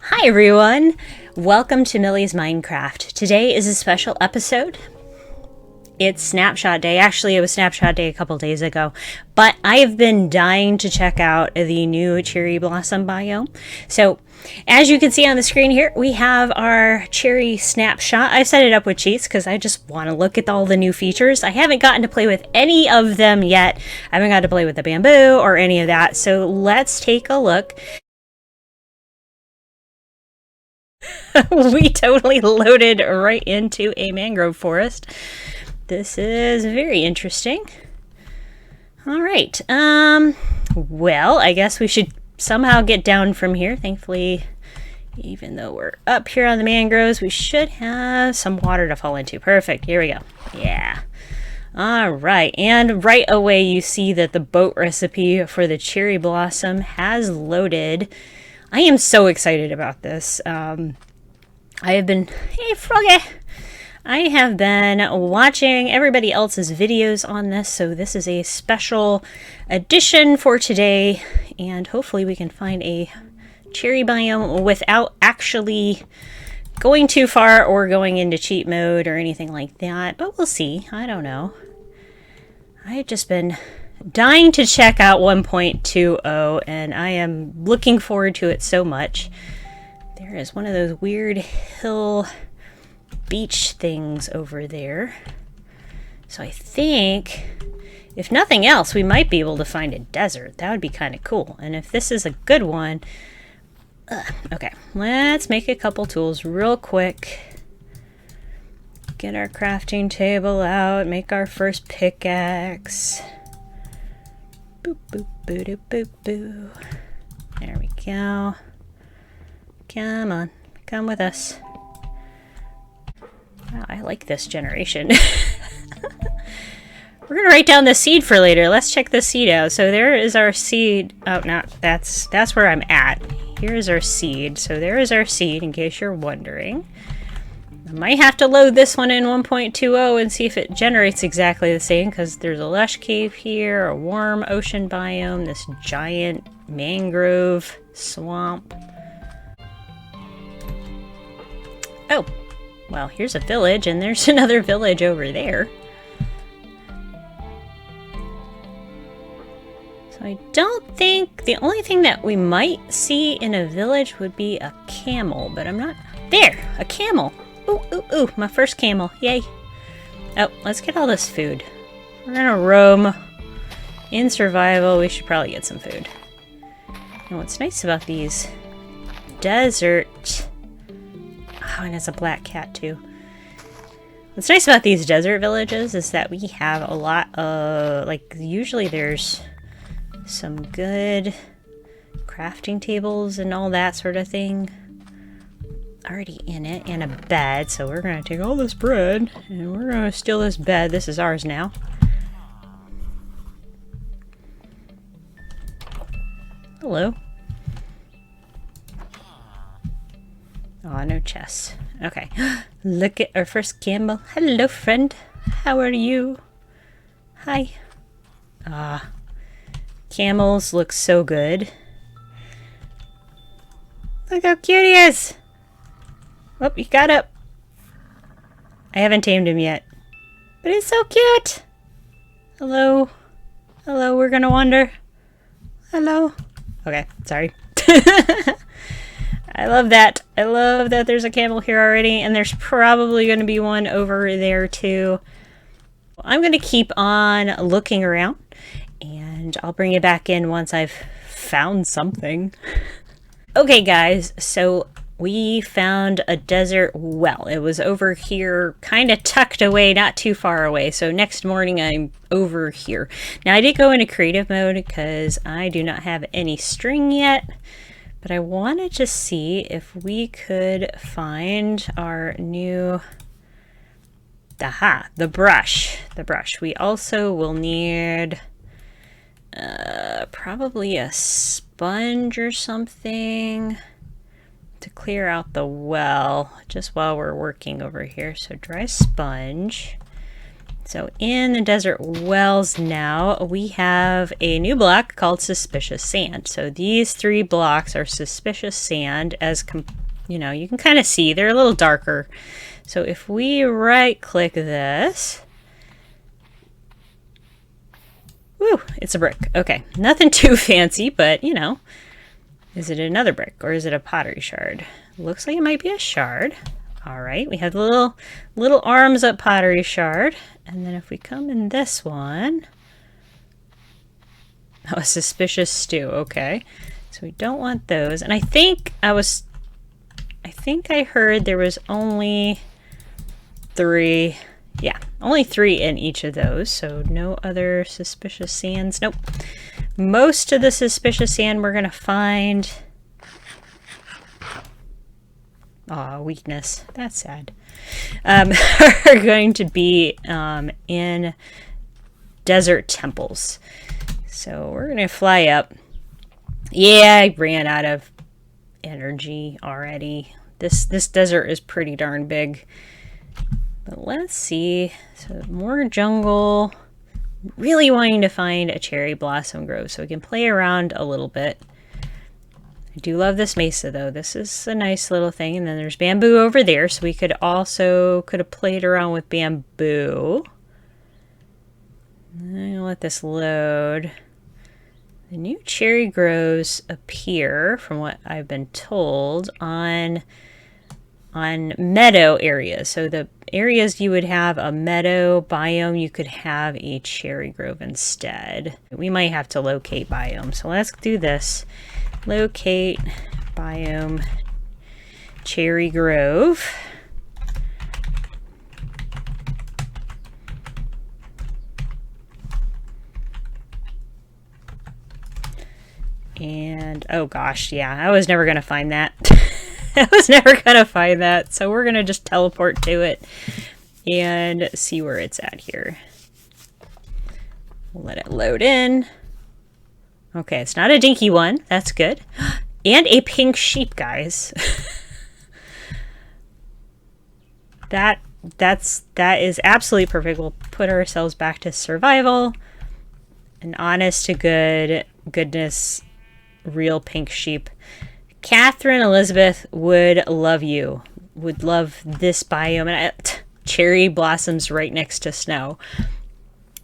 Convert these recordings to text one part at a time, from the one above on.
Hi everyone! Welcome to Millie's Minecraft. Today is a special episode. It's Snapshot Day. Actually, it was Snapshot Day a couple days ago. But I have been dying to check out the new cherry blossom biome. So, as you can see on the screen here, we have our cherry snapshot. I set it up with cheats because I just want to look at all the new features. I haven't gotten to play with any of them yet. I haven't got to play with the bamboo or any of that. So let's take a look. We totally loaded right into a mangrove forest. This is very interesting. All right. Well, I guess we should somehow get down from here. Thankfully, even though we're up here on the mangroves, we should have some water to fall into. Perfect. Here we go. Yeah. All right. And right away, you see that the boat recipe for the cherry blossom has loaded. I am so excited about this. I have been, hey Froggy! I have been watching everybody else's videos on this, so this is a special edition for today, and hopefully we can find a cherry biome without actually going too far or going into cheat mode or anything like that, but we'll see. I don't know. I've just been dying to check out 1.20, and I am looking forward to it so much. There is one of those weird hill beach things over there. So I think, if nothing else, we might be able to find a desert. That would be kind of cool. And if this is a good one... okay, let's make a couple tools real quick. Get our crafting table out. Make our first pickaxe. Boop, boop, boo, doo, boop, boo. There we go. Come on, come with us. Wow, I like this generation. We're gonna write down the seed for later. Let's check the seed out. So there is our seed. Oh, no, that's where I'm at. Here is our seed. So there is our seed, in case you're wondering. I might have to load this one in 1.20 and see if it generates exactly the same, because there's a lush cave here, a warm ocean biome, this giant mangrove swamp. Oh, well, here's a village, and there's another village over there. So I don't think... the only thing that we might see in a village would be a camel, but I'm not... There! A camel! Ooh, ooh, ooh, my first camel. Yay! Oh, let's get all this food. We're gonna roam. In survival, we should probably get some food. And what's nice about these desert... oh, and it's a black cat too. What's nice about these desert villages is that we have a lot of, like, usually there's some good crafting tables and all that sort of thing already in it, and a bed. So we're gonna take all this bread and we're gonna steal this bed. This is ours now. Hello. Oh, no chests. Okay. Look at our first camel. Hello, friend. How are you? Hi. Camels look so good. Look how cute he is. Oh, he got up. I haven't tamed him yet. But he's so cute. Hello. Hello, we're gonna wander. Hello. Okay, sorry. I love that. I love that there's a camel here already, and there's probably going to be one over there too. I'm going to keep on looking around, and I'll bring you back in once I've found something. Okay guys, so we found a desert well. It was over here, kind of tucked away, not too far away. So next morning I'm over here. Now I did go into creative mode because I do not have any string yet. But I wanted to see if we could find our new... aha, the brush. The brush. We also will need probably a sponge or something to clear out the well just while we're working over here. So dry sponge. So in the desert wells now, we have a new block called suspicious sand. So these 3 blocks are suspicious sand, as you know, you can kind of see they're a little darker. So if we right click this, woo, it's a brick. Okay, nothing too fancy, but you know, is it another brick or is it a pottery shard? Looks like it might be a shard. All right, we have the little arms up pottery shard. And then if we come in this one, oh, a suspicious stew. Okay, so we don't want those. And I think I heard there was only 3. Yeah, only 3 in each of those. So no other suspicious sands. Nope. Most of the suspicious sand we're gonna find. Aw, weakness. That's sad. Are going to be in desert temples. So we're going to fly up. Yeah, I ran out of energy already. This desert is pretty darn big. But let's see. So more jungle. Really wanting to find a cherry blossom grove so we can play around a little bit. I do love this mesa though. This is a nice little thing. And then there's bamboo over there. So we could have played around with bamboo. I'm gonna let this load. The new cherry groves appear, from what I've been told, on meadow areas. So the areas you would have a meadow biome, you could have a cherry grove instead. We might have to locate biome. So let's do this. Locate biome cherry grove. And oh gosh, yeah, I was never gonna find that. I was never gonna find that, so we're gonna just teleport to it and see where it's at here. We'll let it load in. Okay, it's not a dinky one. That's good. And a pink sheep, guys. That is absolutely perfect. We'll put ourselves back to survival. An honest to goodness, real pink sheep. Catherine Elizabeth would love you. Would love this biome. And cherry blossoms right next to snow.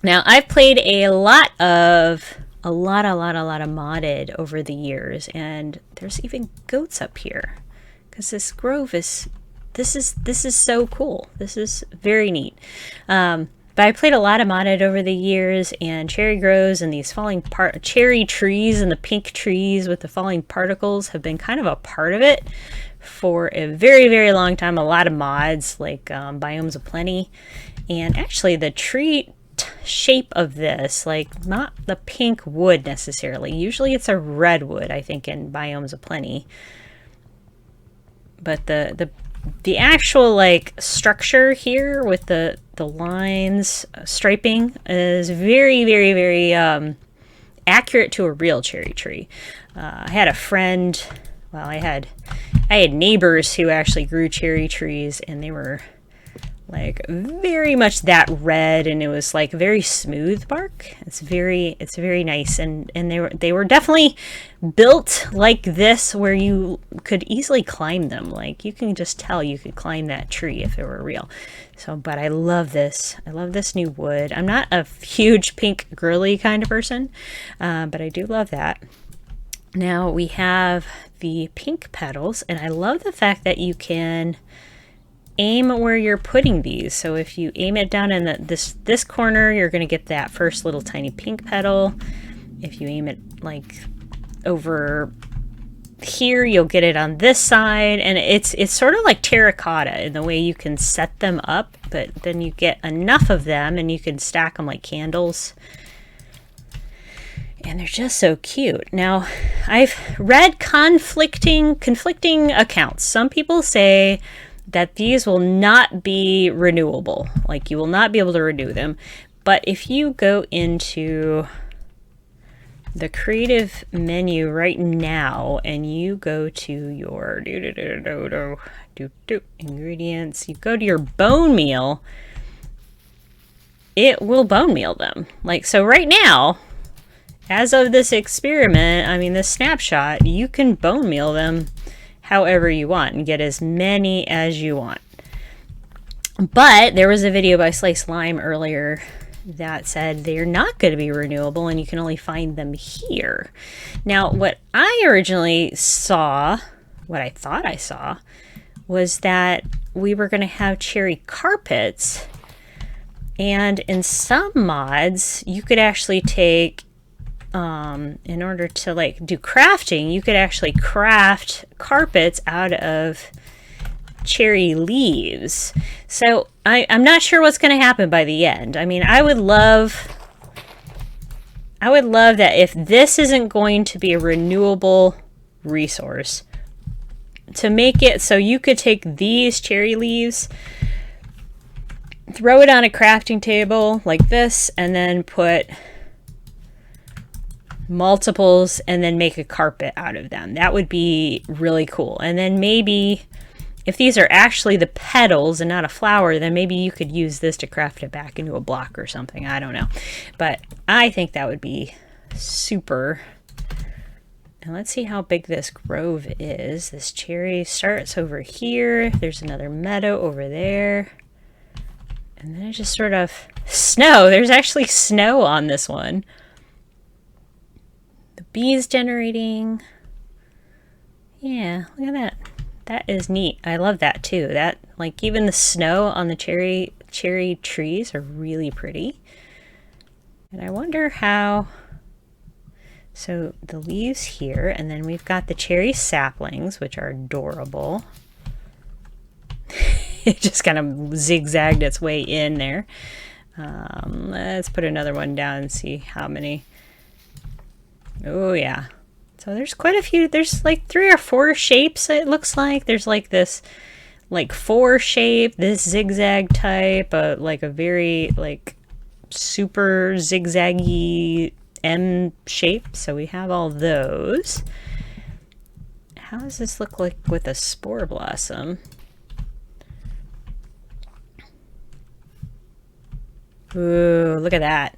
Now, I've played a lot of modded over the years, and there's even goats up here because this grove is this is so cool. This is very neat. But I played a lot of modded over the years, and cherry groves and these cherry trees and the pink trees with the falling particles have been kind of a part of it for a very, very long time. A lot of mods like Biomes of Plenty, and actually the tree shape of this, like not the pink wood necessarily. Usually it's a red wood, I think, in Biomes of Plenty. But the actual like structure here with the lines, striping is very, very, very accurate to a real cherry tree. I had a friend, well, I had neighbors who actually grew cherry trees, and they were like very much that red, and it was like very smooth bark. It's very nice, and they were definitely built like this where you could easily climb them. Like you can just tell you could climb that tree if it were real. So, but I love this. I love this new wood. I'm not a huge pink girly kind of person, but I do love that. Now we have the pink petals, and I love the fact that you can aim where you're putting these. So if you aim it down in this corner, you're going to get that first little tiny pink petal. If you aim it like over here, you'll get it on this side, and it's sort of like terracotta in the way you can set them up, but then you get enough of them and you can stack them like candles. And they're just so cute. Now, I've read conflicting accounts. Some people say that these will not be renewable. Like you will not be able to renew them. But if you go into the creative menu right now and you go to your ingredients, you go to your bone meal, it will bone meal them. Like, so right now, as of this experiment, I mean, this snapshot, you can bone meal them however you want and get as many as you want. But there was a video by Slice Lime earlier that said they're not going to be renewable and you can only find them here. Now, what I originally saw, what I thought I saw, was that we were going to have cherry carpets. And in some mods, you could actually take, in order to like do crafting, you could actually craft carpets out of cherry leaves. So I'm not sure what's going to happen by the end. I mean, I would love that if this isn't going to be a renewable resource, to make it so you could take these cherry leaves, throw it on a crafting table like this, and then put multiples and then make a carpet out of them. That would be really cool. And then maybe if these are actually the petals and not a flower, then maybe you could use this to craft it back into a block or something. I don't know. But I think that would be super. And let's see how big this grove is. This cherry starts over here. There's another meadow over there. And then it just sort of snow. There's actually snow on this one. The bees generating. Yeah, look at that. That is neat. I love that too. That, like, even the snow on the cherry trees are really pretty. And I wonder how. So the leaves here, and then we've got the cherry saplings, which are adorable. It just kind of zigzagged its way in there. Let's put another one down and see how many. Oh yeah. So there's quite a few. There's like 3 or 4 shapes, it looks like. There's like this like 4 shape, this zigzag type, like a very like super zigzaggy M shape. So we have all those. How does this look like with a spore blossom? Ooh, look at that.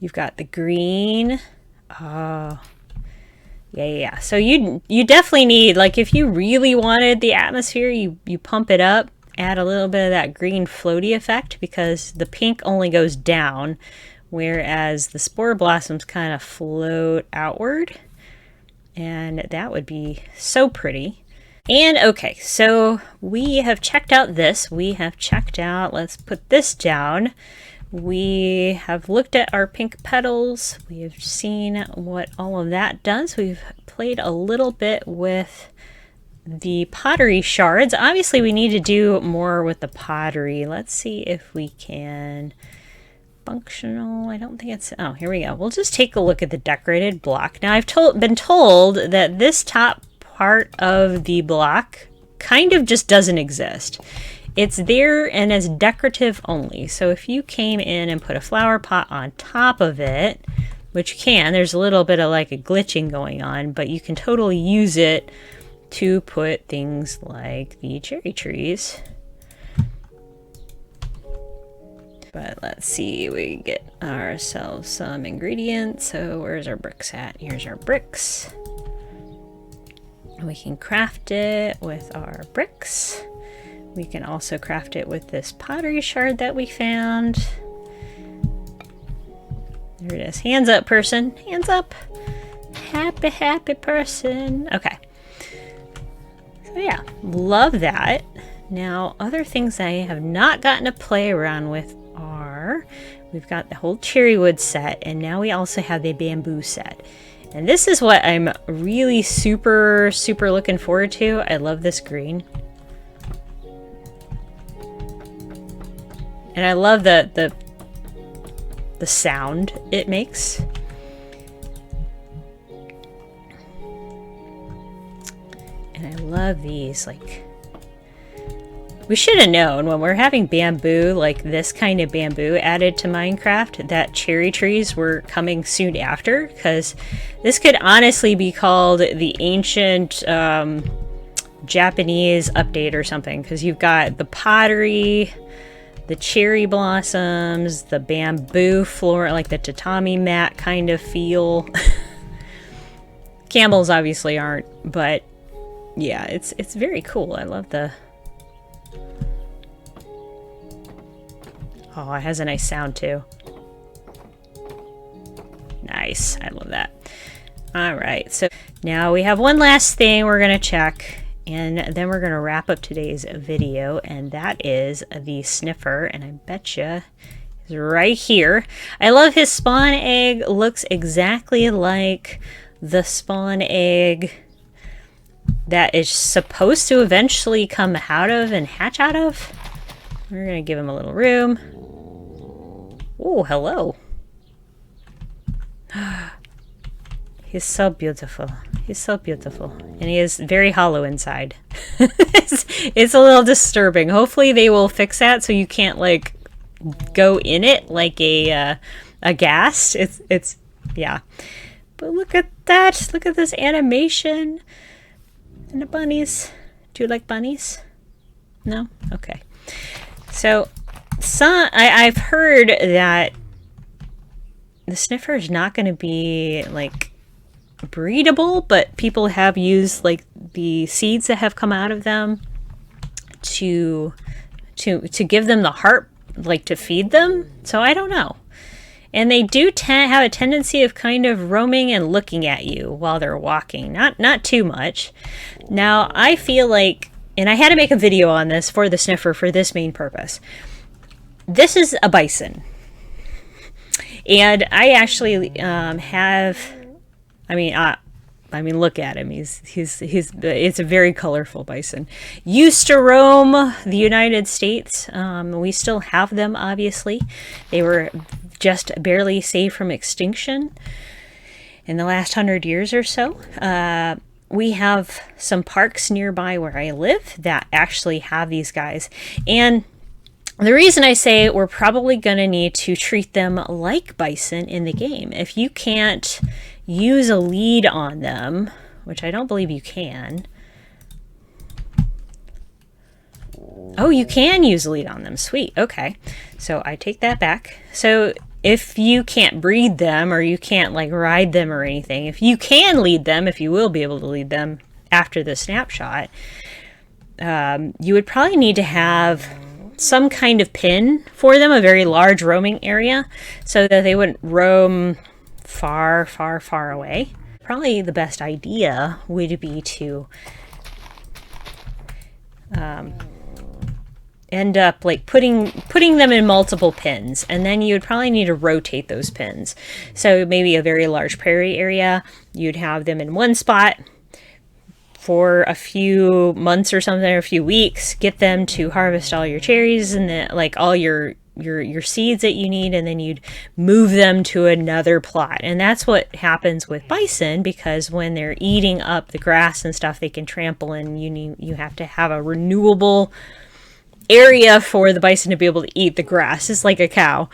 You've got the green. Oh, yeah. So you definitely need, like, if you really wanted the atmosphere, you pump it up, add a little bit of that green floaty effect, because the pink only goes down, whereas the spore blossoms kind of float outward, and that would be so pretty. And okay, so we have checked out this. We have checked out, let's put this down. We have looked at our pink petals. We have seen what all of that does. We've played a little bit with the pottery shards. Obviously, we need to do more with the pottery. Let's see if we can. Functional, I don't think it's, oh, here we go. We'll just take a look at the decorated block. Now, I've been told that this top part of the block kind of just doesn't exist. It's there and it's decorative only. So if you came in and put a flower pot on top of it, which you can, there's a little bit of like a glitching going on, but you can totally use it to put things like the cherry trees. But let's see, we get ourselves some ingredients. So where's our bricks at? Here's our bricks. We can craft it with our bricks. We can also craft it with this pottery shard that we found. There it is. Hands up, person. Hands up. Happy, happy person. Okay. So yeah, love that. Now, other things I have not gotten to play around with are, we've got the whole cherry wood set, and now we also have the bamboo set. And this is what I'm really super looking forward to. I love this green. And I love the sound it makes. And I love these, like, we should have known when we're having bamboo, like this kind of bamboo added to Minecraft, that cherry trees were coming soon after, because this could honestly be called the ancient Japanese update or something, because you've got the pottery, the cherry blossoms, the bamboo floor, like the tatami mat kind of feel. Camels obviously aren't, but yeah, it's very cool. I love the... Oh, it has a nice sound too. Nice. I love that. All right, so now we have one last thing we're going to check, and then we're going to wrap up today's video, and that is the sniffer, and I betcha is right here. I love his spawn egg. Looks exactly like the spawn egg that is supposed to eventually come out of and hatch out of. We're going to give him a little room. Oh, hello. He's so beautiful. He's so beautiful. And he is very hollow inside. It's a little disturbing. Hopefully they will fix that so you can't like go in it like a ghast. It's yeah. But look at that. Look at this animation. And the bunnies. Do you like bunnies? No? Okay. So I've heard that the sniffer is not going to be like breedable, but people have used like the seeds that have come out of them to give them the heart, like to feed them. So I don't know. And they do have a tendency of kind of roaming and looking at you while they're walking. Not too much. Now I feel like, and I had to make a video on this for the sniffer for this main purpose. This is a bison. And I actually look at him. It's a very colorful bison. Used to roam the United States. We still have them, obviously. They were just barely saved from extinction in the last 100 years or so. We have some parks nearby where I live that actually have these guys. And the reason I say we're probably going to need to treat them like bison in the game. If you can't use a lead on them, which I don't believe you can. Oh, you can use a lead on them. Sweet. Okay. So I take that back. So if you can't breed them or you can't like ride them or anything, if you can lead them, if you will be able to lead them after the snapshot, you would probably need to have some kind of pin for them, a very large roaming area, so that they wouldn't roam far, far, far away. Probably the best idea would be to end up like putting them in multiple pins, and then you would probably need to rotate those pins. So maybe a very large prairie area, you'd have them in one spot for a few months or something, or a few weeks, get them to harvest all your cherries and then like all your seeds that you need, and then you'd move them to another plot. And that's what happens with bison, because when they're eating up the grass and stuff they can trample, and you have to have a renewable area for the bison to be able to eat the grass. It's like a cow.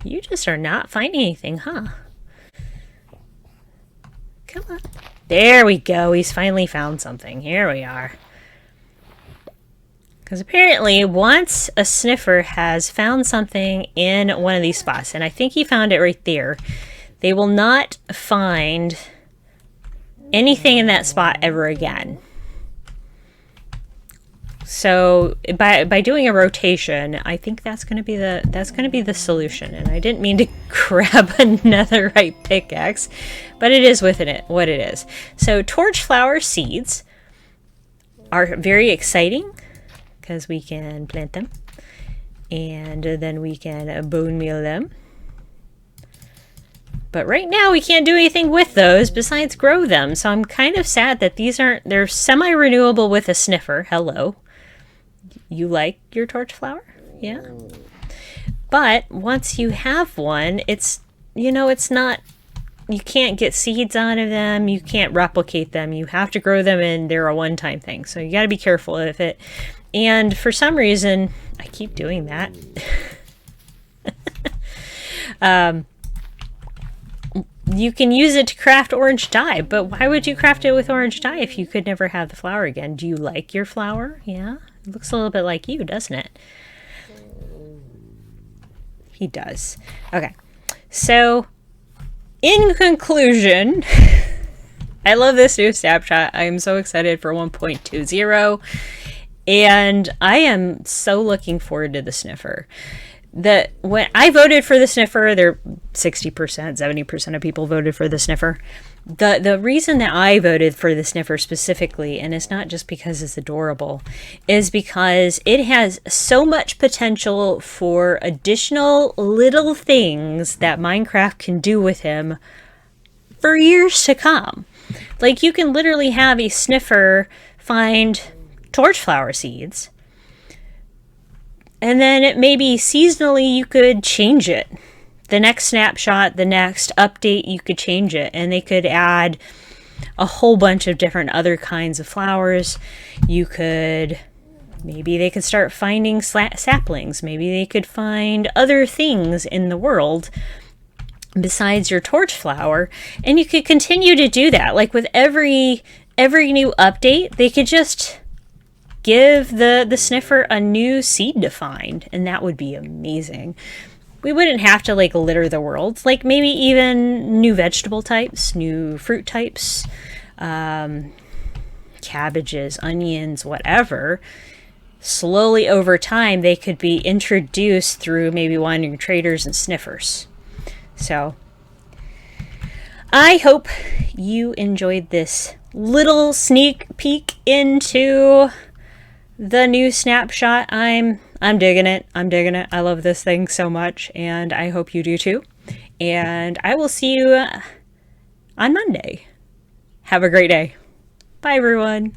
You just are not finding anything, huh? Come on. There we go. He's finally found something. Here we are. Because apparently once a sniffer has found something in one of these spots, and I think he found it right there, they will not find anything in that spot ever again. So by doing a rotation, I think that's going to be the solution. And I didn't mean to grab another right pickaxe, but it is what it is. So torch flower seeds are very exciting because we can plant them, and then we can bone meal them. But right now we can't do anything with those besides grow them. So I'm kind of sad that they're semi-renewable with a sniffer. Hello. You like your torch flower? Yeah. But once you have one, it's not, you can't get seeds out of them. You can't replicate them. You have to grow them, and they're a one-time thing. So you got to be careful of it. And for some reason, I keep doing that. You can use it to craft orange dye, but why would you craft it with orange dye if you could never have the flower again? Do you like your flower? Yeah? It looks a little bit like you, doesn't it? He does. Okay. So, in conclusion, I love this new Snapshot. I am so excited for 1.20. And I am so looking forward to the sniffer. When I voted for the sniffer, there 60%, 70% of people voted for the sniffer. The reason that I voted for the sniffer specifically, and it's not just because it's adorable, is because it has so much potential for additional little things that Minecraft can do with him for years to come. Like, you can literally have a sniffer find torchflower seeds, and then it maybe seasonally you could change it. The next snapshot, the next update, you could change it, and they could add a whole bunch of different other kinds of flowers. Maybe they could start finding saplings. Maybe they could find other things in the world besides your torch flower, and you could continue to do that. Like with every new update, they could just give the sniffer a new seed to find, and that would be amazing. We wouldn't have to like litter the world. Like maybe even new vegetable types, new fruit types, cabbages, onions, whatever. Slowly over time, they could be introduced through maybe wandering traders and sniffers. So I hope you enjoyed this little sneak peek into the new Snapshot. I'm digging it. I love this thing so much, and I hope you do too. And I will see you on Monday. Have a great day. Bye, everyone.